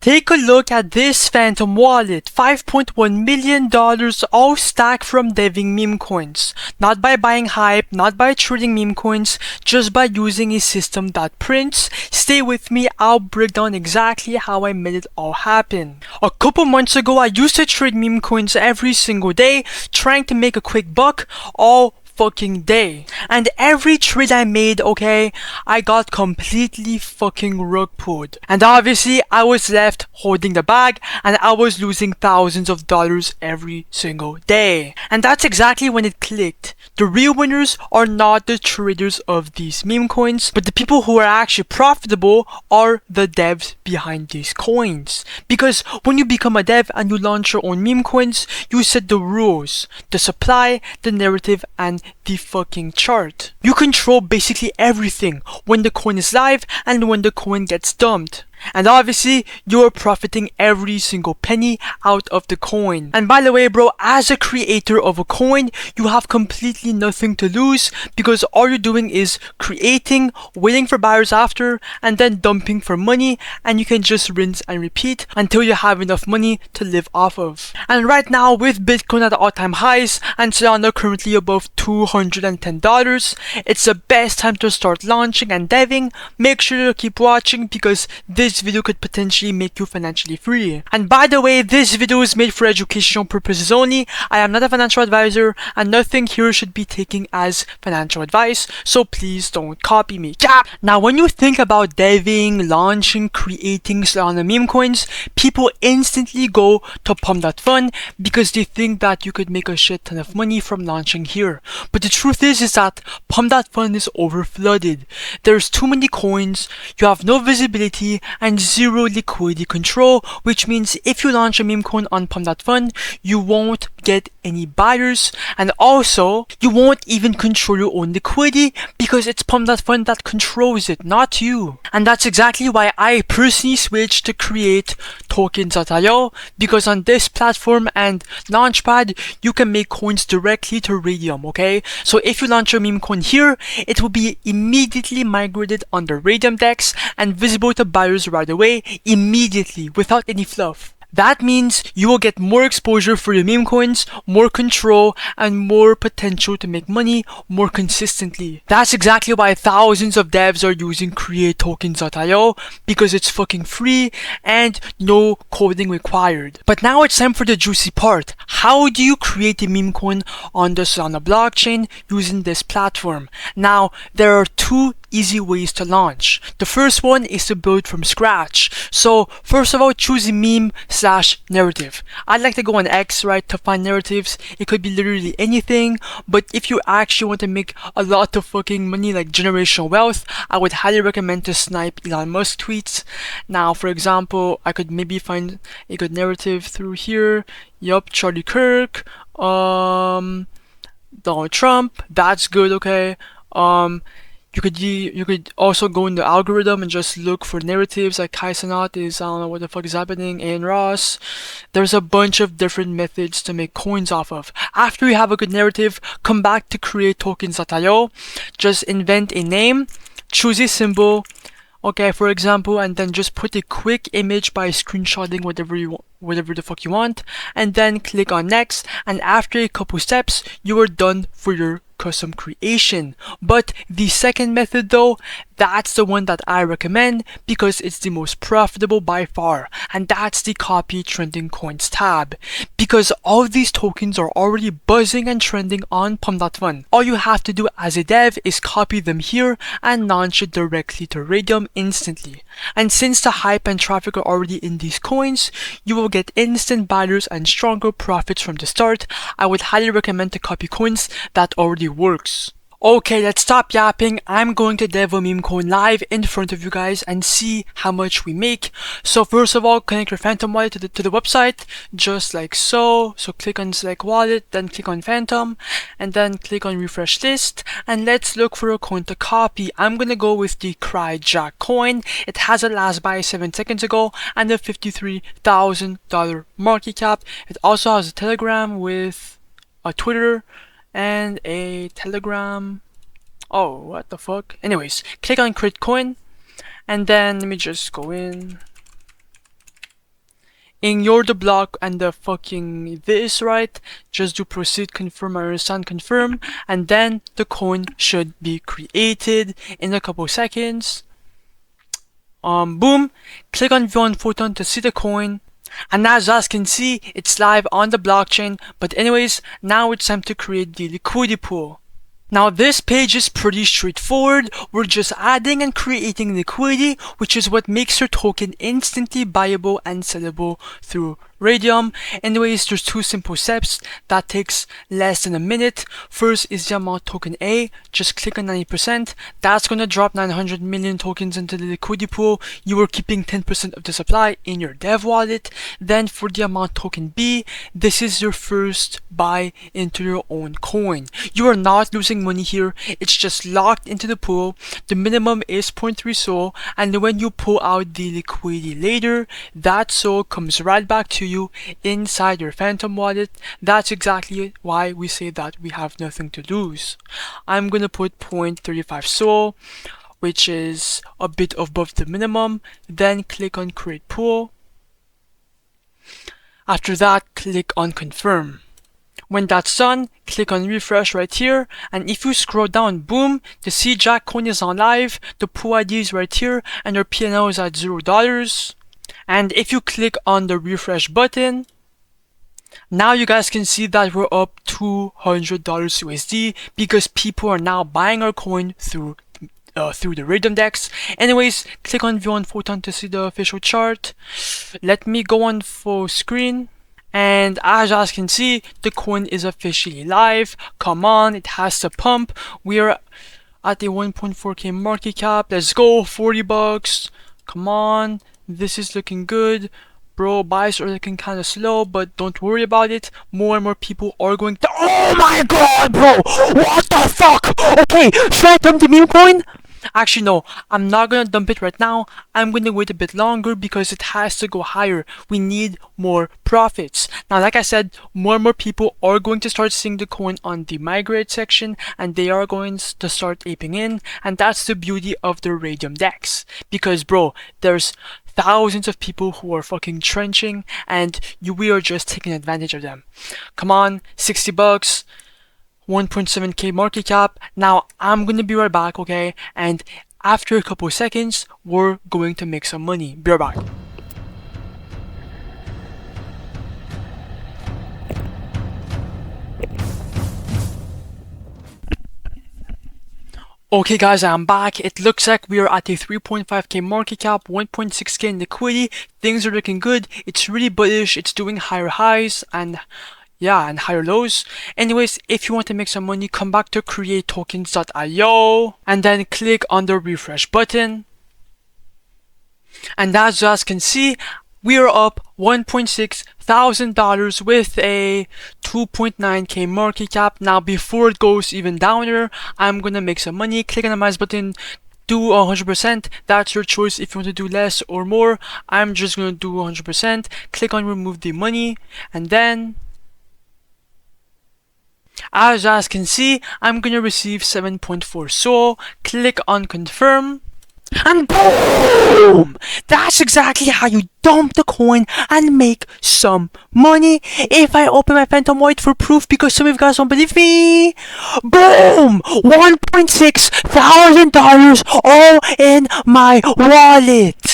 Take a look at this phantom wallet, $5.1 million all stacked from deving meme coins. Not by buying hype, not by trading meme coins, just by using a system that prints. Stay with me, I'll break down exactly how I made it all happen. A couple months ago, I used to trade meme coins every single day, trying to make a quick buck all fucking day. And every trade I made, okay, I got completely fucking rug pulled. And obviously, I was left holding the bag and I was losing thousands of dollars every single day. And that's exactly when it clicked. The real winners are not the traders of these meme coins, but the people who are actually profitable are the devs behind these coins. Because when you become a dev and you launch your own meme coins, you set the rules, the supply, the narrative, and the fucking chart. You control basically everything when the coin is live and when the coin gets dumped. And obviously, you are profiting every single penny out of the coin. And by the way, bro, as a creator of a coin, you have completely nothing to lose because all you're doing is creating, waiting for buyers after, and then dumping for money, and you can just rinse and repeat until you have enough money to live off of. And right now, with Bitcoin at all-time highs and Solana currently above $210, it's the best time to start launching and deving. Make sure to keep watching because this video could potentially make you financially free. And by the way, this video is made for educational purposes only. I am not a financial advisor and nothing here should be taken as financial advice, so please don't copy me. Now, when you think about deving, launching, creating Solana meme coins, people instantly go to Pump.fun because they think that you could make a shit ton of money from launching here. But the truth is that Pump.fun is overflooded. There's too many coins, you have no visibility, and zero liquidity control, which means if you launch a meme coin on Pump.fun, you won't get any buyers, and also you won't even control your own liquidity because it's Pump.fun that controls it, not you. And that's exactly why I personally switched to create token.Io, because on this platform and Launchpad, you can make coins directly to Radium, okay? So if you launch your meme coin here, it will be immediately migrated on the Radium DEX and visible to buyers right away, immediately, without any fluff. That means you will get more exposure for your meme coins, more control, and more potential to make money more consistently. That's exactly why thousands of devs are using create token.Io, because it's fucking free and no coding required. But now it's time for the juicy part. How do you create a meme coin on the Solana blockchain using this platform? Now, there are two easy ways to launch. The first one is to build from scratch. So first of all, choose a meme/narrative. I'd like to go on X, right, to find narratives. It could be literally anything, but if you actually want to make a lot of fucking money, like generational wealth, I would highly recommend to snipe Elon Musk tweets. Now, for example, I could maybe find a good narrative through here. Yup, Charlie Kirk, Donald Trump, that's good, okay. You could also go in the algorithm and just look for narratives like Kai Cenat is, I don't know what the fuck is happening, Ian Ross. There's a bunch of different methods to make coins off of. After you have a good narrative, come back to create tokens.Io. Just invent a name, choose a symbol, okay, for example, and then just put a quick image by screenshotting whatever the fuck you want, and then click on next, and after a couple steps, you are done for your custom creation. But the second method though, that's the one that I recommend because it's the most profitable by far, and that's the copy trending coins tab, because all of these tokens are already buzzing and trending on Pump.fun. All you have to do as a dev is copy them here and launch it directly to Radium instantly. And since the hype and traffic are already in these coins, you will get instant buyers and stronger profits from the start. I would highly recommend to copy coins that already works. Okay, let's stop yapping. I'm going to dev a meme coin live in front of you guys and see how much we make. So first of all, connect your Phantom wallet to the website, just like so. So click on select wallet, then click on Phantom, and then click on refresh list. And let's look for a coin to copy. I'm gonna go with the CryJack coin. It has a last buy 7 seconds ago and a $53,000 market cap. It also has a Telegram with a Twitter and a Telegram. Oh, what the fuck? Anyways, click on create coin, and then let me just go in. ignore the block and the fucking this, right? Just do proceed, confirm, understand, confirm, and then the coin should be created in a couple seconds. Boom, click on view on photon to see the coin. And as you guys can see, it's live on the blockchain. But anyways, now it's time to create the liquidity pool. Now this page is pretty straightforward. We're just adding and creating liquidity, which is what makes your token instantly buyable and sellable through Radium. Anyways, there's two simple steps that takes less than a minute. First is the amount token A. Just click on 90%. That's gonna drop 900 million tokens into the liquidity pool. You are keeping 10% of the supply in your dev wallet. Then for the amount token B, this is your first buy into your own coin. You are not losing money here. It's just locked into the pool. The minimum is 0.3 SOL, and when you pull out the liquidity later, that SOL comes right back to you inside your Phantom wallet. That's exactly why we say that we have nothing to lose. I'm gonna put 0.35 SOL, which is a bit above the minimum. Then click on create pool. After that, click on confirm. When that's done, click on refresh right here, and if you scroll down, boom, the CJack coin is on live, the pool ID is right here, and your P&L is at $0. And if you click on the refresh button, now you guys can see that we're up $200 USD because people are now buying our coin through the Radium Dex. Anyways, click on view on photon to see the official chart. Let me go on full screen. And as you guys can see, the coin is officially live. Come on, it has to pump. We are at a 1.4k market cap. Let's go, 40 bucks. Come on, this is looking good. Bro, buys are looking kind of slow, but don't worry about it. More and more people are going to— oh my god, bro! What the fuck? Okay, should I dump the meme coin? Actually, no, I'm not gonna dump it right now. I'm gonna wait a bit longer because it has to go higher. We need more profits. Now, like I said, more and more people are going to start seeing the coin on the migrate section, and they are going to start aping in. And that's the beauty of the Radium Dex. Because, bro, there's thousands of people who are fucking trenching, and we are just taking advantage of them. Come on, 60 bucks. 1.7k market cap. Now I'm gonna be right back, okay? And after a couple seconds, we're going to make some money. Be right back. Okay guys, I'm back. It looks like we are at a 3.5k market cap, 1.6k in liquidity. Things are looking good. It's really bullish. It's doing higher highs and higher lows. Anyways, if you want to make some money, come back to create tokens.io and then click on the refresh button. And as you guys can see, we are up $1.6 thousand with a 2.9k market cap. Now before it goes even downer, I'm gonna make some money. Click on the mouse button. Do 100%. That's your choice if you want to do less or more. I'm just gonna do 100%. Click on remove the money, and then as you guys can see, I'm gonna receive 7.4 SOL. Click on confirm, and boom! That's exactly how you dump the coin and make some money. If I open my Phantom Wallet for proof, because some of you guys don't believe me, boom! $1.6 thousand all in my wallet.